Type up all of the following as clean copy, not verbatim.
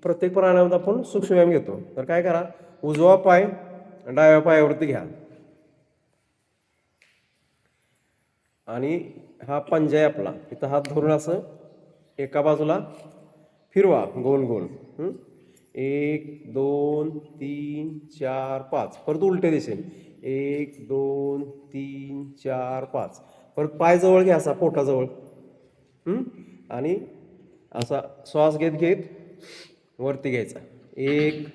प्रत्येक प्राणायामात आपण सूक्ष्म व्यायाम घेतो. तर काय करा, उजवा पाय डाव्या पायावरती घ्या आणि हा पंजा आहे आपला, इथं हात धरून असं एका बाजूला फिरवा गोल गोल. 1 2 3 4 5. परत उलटे दिसेल. 1 2 3 4 5. परत पाय जवळ घ्या असा पोटाजवळ. आणि असा श्वास घेत घेत वरती घ्यायचा. 1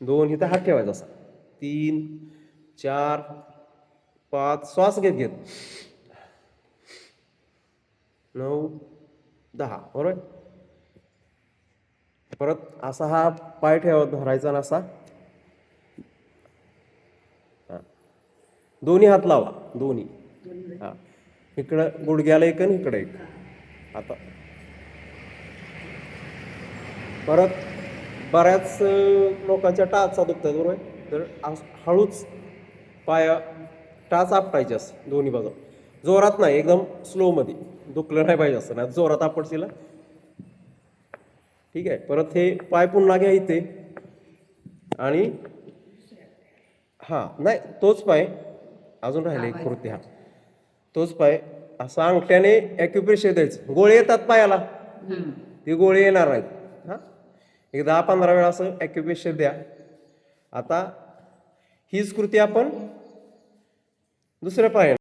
2 इथं हात ठेवायचा असा. 3 4 5. श्वास घेत घेत 9 10. बरोबर. परत असा हा पाय धरायचा ना असा. दोन्ही हात लावा, दोन्ही. हा, इकडं गुडघ्याला एक आणि इकडे एक. आता परत बऱ्याच लोकांच्या टाचा दुखतात, बरोबर. तर हळूच पाया टाच आपटायची असं दोन्ही बाजू. जोरात नाही, एकदम स्लोमध्ये. दुखलं नाही पाहिजे असं, नाही जोरात आपटशील. ठीक आहे. परत हे पाय पुन्हा घ्या इथे आणि हां नाही तोच पाय अजून राहिले एक कृती. हा तोच पाय असा अंगठ्याने ॲक्युप्रेशर द्यायचं. गोळे येतात पायाला, ती गोळे येणार नाहीत. हां, एक 10-15 वेळा असं ॲक्युप्रेशर द्या. आता हीच कृती आपण दुसऱ्या पायाने